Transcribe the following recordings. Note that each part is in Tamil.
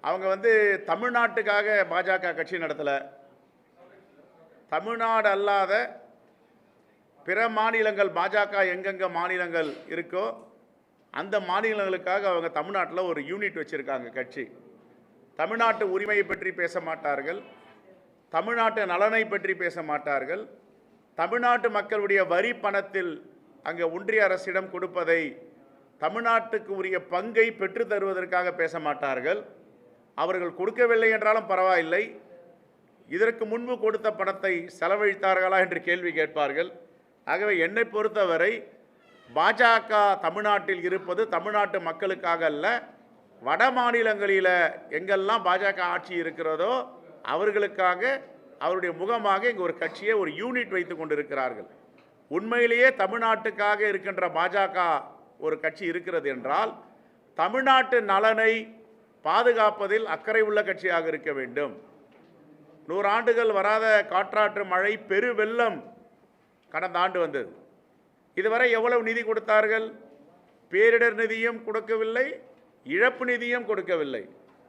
அவங்க தமிழ்நாட்டுக்காக பாஜக கட்சி நடத்தலை. தமிழ்நாடு அல்லாத பிற மாநிலங்கள் பாஜக எங்கெங்கே மாநிலங்கள் இருக்கோ அந்த மாநிலங்களுக்காக அவங்க தமிழ்நாட்டில் ஒரு யூனிட் வச்சுருக்காங்க கட்சி. தமிழ்நாட்டு உரிமையை பற்றி பேச மாட்டார்கள், தமிழ்நாட்டு நலனை பற்றி பேச மாட்டார்கள், தமிழ்நாட்டு மக்களுடைய வரி பணத்தில் அங்கே ஒன்றிய அரசிடம் கொடுப்பதை தமிழ்நாட்டுக்கு உரிய பங்கை பெற்று தருவதற்காக பேச மாட்டார்கள். அவர்கள் கொடுக்கவில்லை என்றாலும் பரவாயில்லை, இதற்கு முன்பு கொடுத்த பணத்தை செலவழித்தார்களா என்று கேள்வி கேட்பார்கள். ஆகவே என்னை பொறுத்தவரை பாஜக தமிழ்நாட்டில் இருப்பது தமிழ்நாட்டு மக்களுக்காக அல்ல, வட மாநிலங்களில் எங்கெல்லாம் பாஜக ஆட்சி இருக்கிறதோ அவர்களுக்காக அவருடைய முகமாக இங்கே ஒரு கட்சியை ஒரு யூனிட் வைத்து கொண்டிருக்கிறார்கள். உண்மையிலேயே தமிழ்நாட்டுக்காக இருக்கின்ற பாஜக ஒரு கட்சி இருக்கிறது என்றால் தமிழ்நாட்டு நலனை பாதுகாப்பதில் அக்கறை உள்ள கட்சியாக இருக்க வேண்டும். 100 ஆண்டுகள் வராத காற்றாற்று மழை பெரு வெள்ளம் கடந்த ஆண்டு வந்தது. இதுவரை எவ்வளவு நிதி கொடுத்தார்கள்? பேரிடர் நிதியும் கொடுக்கவில்லை, இழப்பு நிதியும் கொடுக்கவில்லை.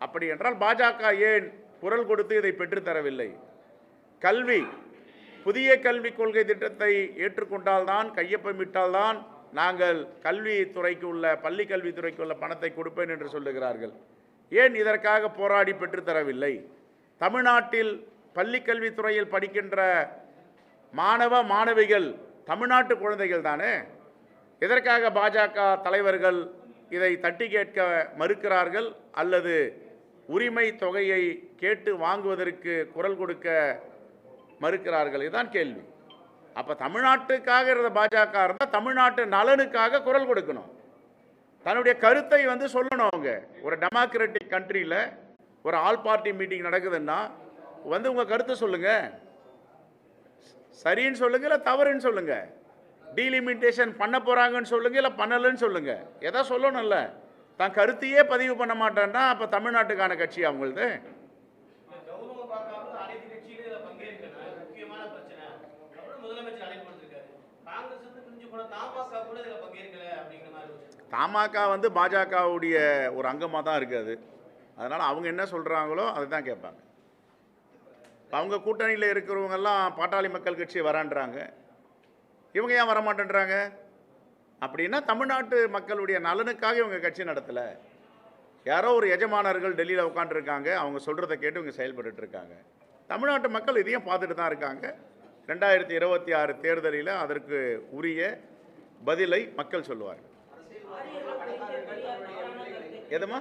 அப்படி என்றால் பாஜக ஏன் குரல் கொடுத்து இதை பெற்றுத்தரவில்லை? கல்வி, புதிய கல்விக் கொள்கை திட்டத்தை ஏற்றுக்கொண்டால்தான், கையொப்பமிட்டால்தான் நாங்கள் கல்வித்துறைக்கு உள்ள பள்ளி கல்வித்துறைக்கு உள்ள பணத்தை கொடுப்பேன் என்று சொல்லுகிறார்கள். ஏன் இதற்காக போராடி பெற்றுத்தரவில்லை? தமிழ்நாட்டில் பள்ளி கல்வித்துறையில் படிக்கின்ற மாணவ மாணவிகள் தமிழ்நாட்டு குழந்தைகள் தானே. இதற்காக பாஜக தலைவர்கள் இதை தட்டி கேட்க மறுக்கிறார்கள் அல்லது உரிமை தொகையை கேட்டு வாங்குவதற்கு குரல் கொடுக்க மறுக்கிறார்கள்? இதுதான் கேள்வி. அப்போ தமிழ்நாட்டுக்காக இருந்த பாஜக இருந்தால் தமிழ்நாட்டு நலனுக்காக குரல் கொடுக்கணும், தன்னுடைய கருத்தை சொல்லணும். அவங்க ஒரு டெமோக்ராட்டிக் கண்ட்ரியில் ஒரு ஆல் பார்ட்டி மீட்டிங் நடக்குதுன்னா உங்கள் கருத்தை சொல்லுங்கள், சரின்னு சொல்லுங்கள் இல்லை தவறுன்னு சொல்லுங்கள், டீலிமிட்டேஷன் பண்ண போகிறாங்கன்னு சொல்லுங்கள் இல்லை பண்ணலைன்னு சொல்லுங்கள், எதா சொல்லணும்ல. தான் கருத்தையே பதிவு பண்ண மாட்டேன்னா அப்போ தமிழ்நாட்டுக்கான கட்சி அவங்களது. தமாக பாஜகவுடைய ஒரு அங்கமாக தான் இருக்குது. அதனால் அவங்க என்ன சொல்கிறாங்களோ அதை தான் கேட்பாங்க. அவங்க கூட்டணியில் இருக்கிறவங்கெல்லாம் பாட்டாளி மக்கள் கட்சி வரான்றாங்க, இவங்க ஏன் வரமாட்டேன்றாங்க? அப்படின்னா தமிழ்நாட்டு மக்களுடைய நலனுக்காக இவங்க கட்சி நடத்தலை. யாரோ ஒரு எஜமானர்கள் டெல்லியில் உட்காந்துருக்காங்க, அவங்க சொல்கிறத கேட்டு இவங்க செயல்பட்டு இருக்காங்க. தமிழ்நாட்டு மக்கள் இதையும் பார்த்துட்டு தான் இருக்காங்க. 2026 தேர்தலில் அதற்கு உரிய பதிலை மக்கள் சொல்லுவார்கள். எதுமா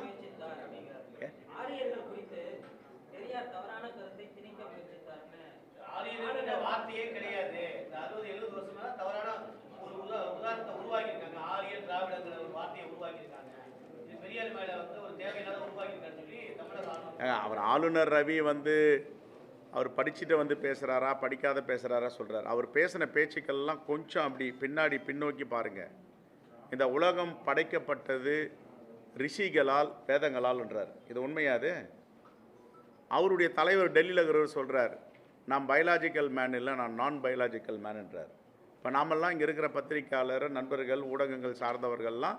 அவர் ஆளுநர் ரவி அவர் படிச்சுட்டு பேசுகிறாரா படிக்காத பேசுகிறாரா சொல்கிறார். அவர் பேசின பேச்சுக்கள்லாம் கொஞ்சம் அப்படி பின்னாடி பின்னோக்கி பாருங்கள். இந்த உலகம் படைக்கப்பட்டது ரிஷிகளால் வேதங்களால்ன்றார். இது உண்மையாது? அவருடைய தலைவர் டெல்லியில் இருக்கிறவர் சொல்கிறார், நான் பயாலஜிக்கல் மேன் இல்லை, நான் நான் பயாலஜிக்கல் மேன்ன்றார். இப்போ நாமெல்லாம் இங்கே இருக்கிற பத்திரிக்கையாளர் நண்பர்கள் ஊடகங்கள் சார்ந்தவர்கள்லாம்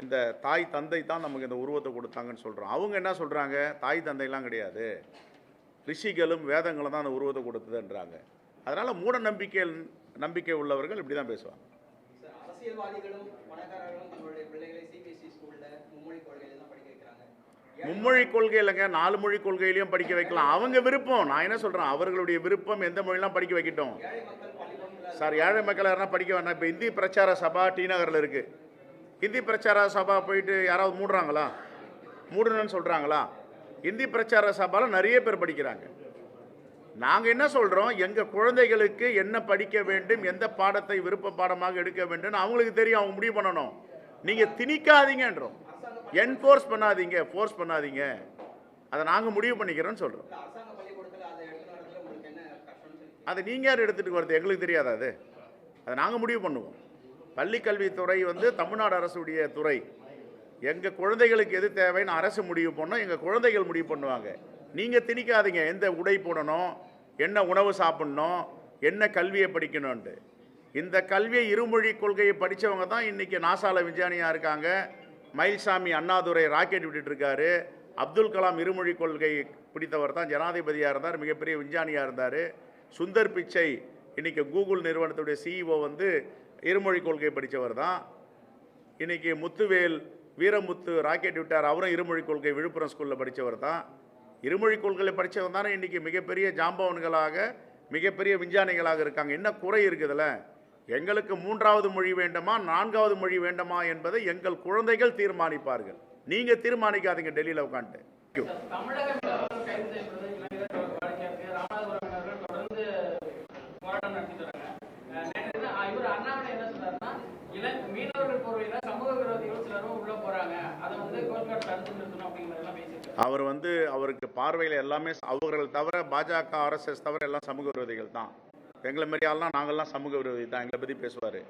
இந்த தாய் தந்தை தான் நமக்கு இந்த உருவத்தை கொடுத்தாங்கன்னு சொல்கிறோம். அவங்க என்ன சொல்கிறாங்க? தாய் தந்தைலாம் கிடையாது, ரிஷிகளும் வேதங்களும் தான் அந்த உருவத்தை கொடுத்ததுன்றாங்க. அதனால் மூட நம்பிக்கை உள்ளவர்கள் இப்படி தான் பேசுவாங்க. மும்மொழி கொள்கை இல்லைங்க, 4 மொழி கொள்கையிலையும் படிக்க வைக்கலாம். அவங்க விருப்பம். நான் என்ன சொல்கிறேன், அவர்களுடைய விருப்பம் எந்த மொழிலாம் படிக்க வைக்கட்டும். சார், ஏழை மக்கள் யாருன்னா படிக்க வேண்டாம். இப்போ இந்தி பிரச்சார சபா டி நகரில் இருக்குது. இந்தி பிரச்சார சபா போயிட்டு யாராவது மூடுறாங்களா? மூடணும்னு சொல்கிறாங்களா? இந்தி பிரச்சார சபாவில் நிறைய பேர் படிக்கிறாங்க. நாங்கள் என்ன சொல்கிறோம், எங்கள் குழந்தைகளுக்கு என்ன படிக்க வேண்டும், எந்த பாடத்தை விருப்ப பாடமாக எடுக்க வேண்டும் அவங்களுக்கு தெரியும், அவங்க முடிவு பண்ணணும். நீங்கள் திணிக்காதீங்கன்றோம், என்ஃபோர்ஸ் பண்ணாதீங்க, ஃபோர்ஸ் பண்ணாதீங்க, அதை நாங்கள் முடிவு பண்ணிக்கிறோன்னு சொல்கிறோம். அதை நீங்கள் யார் எடுத்துகிட்டு வரது? எங்களுக்கு தெரியாதா? அதை நாங்கள் முடிவு பண்ணுவோம். பள்ளிக்கல்வித்துறை தமிழ்நாடு அரசுடைய துறை. எங்கள் குழந்தைகளுக்கு எது தேவைன்னு அரசு முடிவு பண்ணோம், எங்கள் குழந்தைகள் முடிவு பண்ணுவாங்க. நீங்கள் திணிக்காதீங்க எந்த உடை போடணும், என்ன உணவு சாப்பிட்ணும், என்ன கல்வியை படிக்கணும்ன்ட்டு. இந்த கல்வியை இருமொழி கொள்கையை படித்தவங்க தான் இன்றைக்கி நாசாவில் விஞ்ஞானியாக இருக்காங்க. மயில்சாமி அண்ணாதுரை ராக்கெட் விட்டுட்டு இருக்காரு. அப்துல் கலாம் இருமொழி கொள்கை பிடித்தவர் தான் ஜனாதிபதியாக இருந்தார், மிகப்பெரிய விஞ்ஞானியாக இருந்தார். சுந்தர் பிச்சை இன்றைக்கி கூகுள் நிறுவனத்துடைய சிஇஓ வந்து இருமொழி கொள்கை படித்தவர் தான். இன்றைக்கி முத்துவேல் வீரமுத்து ராக்கெட் விட்டார், அவரும் இருமொழி கொள்கை விழுப்புரம் ஸ்கூலில் படித்தவர் தான். இருமொழி கொள்கையை படித்தவர் தானே இன்றைக்கி மிகப்பெரிய ஜாம்பவன்களாக மிகப்பெரிய விஞ்ஞானிகளாக இருக்காங்க. என்ன குறை இருக்குதுல்ல? எங்களுக்கு 3வது மொழி வேண்டுமா 4வது மொழி வேண்டுமா என்பதை எங்கள் குழந்தைகள் தீர்மானிப்பார்கள். நீங்கள் தீர்மானிக்காதீங்க டெல்லியில் உட்காந்துட்டு. அவர் வந்து அவருக்கு பார்வையில் எல்லாமே அவர்கள் தவிர பாஜக ஆர்எஸ்எஸ் தவிர எல்லாம் சமூக விரோதிகள் தான். எங்களை மாரி ஆள்லாம் நாங்கள்லாம் சமூக விரோதி தான், எங்களை பற்றி பேசுவார்.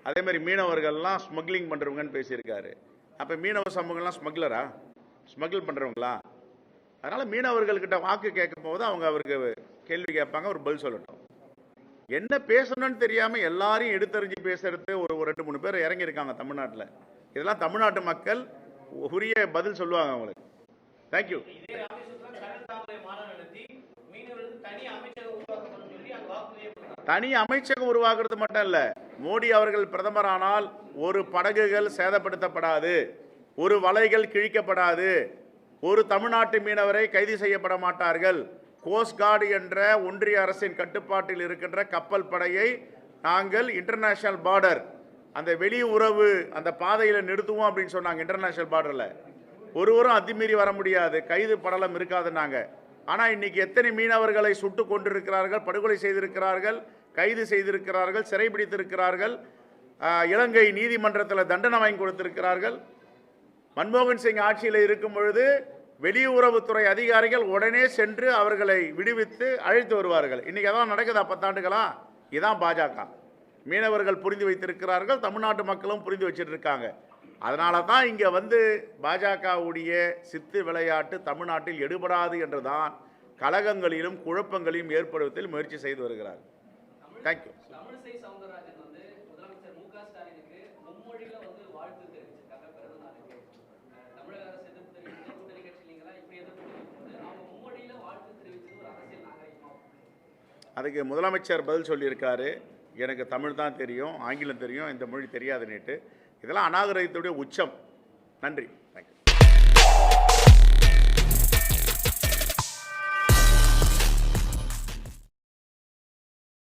அதே மாதிரி மீனவர்கள்லாம் ஸ்மக்லிங் பண்ணுறவங்கன்னு பேசியிருக்காரு. அப்போ மீனவ சமூகம்லாம் ஸ்மக்லரா, ஸ்மகிள் பண்ணுறவங்களா? அதனால் மீனவர்கள்கிட்ட வாக்கு கேட்கும் போது அவங்க அவருக்கு கேள்வி கேட்பாங்க, ஒரு பதில் சொல்லட்டும். என்ன பேசணும்னு தெரியாமல் எல்லாரையும் எடுத்தறிஞ்சு பேசுறது ஒரு 2-3 பேர் இறங்கியிருக்காங்க தமிழ்நாட்டில். இதெல்லாம் தமிழ்நாட்டு மக்கள் உரிய பதில் சொல்லுவாங்க அவங்களுக்கு. தேங்க்யூ. தனி அமைச்சகம் உருவாக்குறது மட்டும் இல்ல, மோடி அவர்கள் பிரதமர் ஆனால் ஒரு படகுகள் சேதப்படுத்தப்படாது, ஒரு வலைகள் கிழிக்கப்படாது, ஒரு தமிழ்நாட்டு மீனவரை கைது செய்யப்பட மாட்டார்கள். கோஸ்ட் கார்டு என்ற ஒன்றிய அரசின் கட்டுப்பாட்டில் இருக்கின்ற கப்பல் படையை நாங்கள் இன்டர்நேஷனல் பார்டர் அந்த வெளி உறவு அந்த பாதையில் நிறுத்துவோம் அப்படின்னு சொன்னாங்க. இன்டர்நேஷனல் பார்டரில் ஒருவரும் அத்துமீறி வர முடியாது, கைது படலம் இருக்காதுன்னாங்க. ஆனால் இன்றைக்கி எத்தனை மீனவர்களை சுட்டு கொண்டிருக்கிறார்கள், படுகொலை செய்திருக்கிறார்கள், கைது செய்திருக்கிறார்கள், சிறைபிடித்திருக்கிறார்கள், இலங்கை நீதிமன்றத்தில் தண்டனை வாங்கி கொடுத்திருக்கிறார்கள். மன்மோகன் சிங் ஆட்சியில் இருக்கும் பொழுது வெளியுறவுத்துறை அதிகாரிகள் உடனே சென்று அவர்களை விடுவித்து அழைத்து வருவார்கள். இன்றைக்கி அதான் நடக்குதா 10 ஆண்டுகளா? இதுதான் பாஜக. மீனவர்கள் புரிந்து வைத்திருக்கிறார்கள், தமிழ்நாட்டு மக்களும் புரிந்து வச்சுட்டு இருக்காங்க. அதனால தான் இங்கே வந்து பாஜகவுடைய சித்து விளையாட்டு தமிழ்நாட்டில் எடுபடாது என்றுதான் கலகங்களிலும் குழப்பங்களையும் ஏற்படுவதில் முயற்சி செய்து வருகிறார். தேங்க்யூ. அதுக்கு முதலமைச்சர் பதில் சொல்லியிருக்காரு, எனக்கு தமிழ் தான் தெரியும், ஆங்கிலம் தெரியும், இந்த மொழி தெரியாதுன்னுட்டு. இதெல்லாம் அநாகரிகத்துடைய உச்சம். நன்றி. தேங்க்யூ.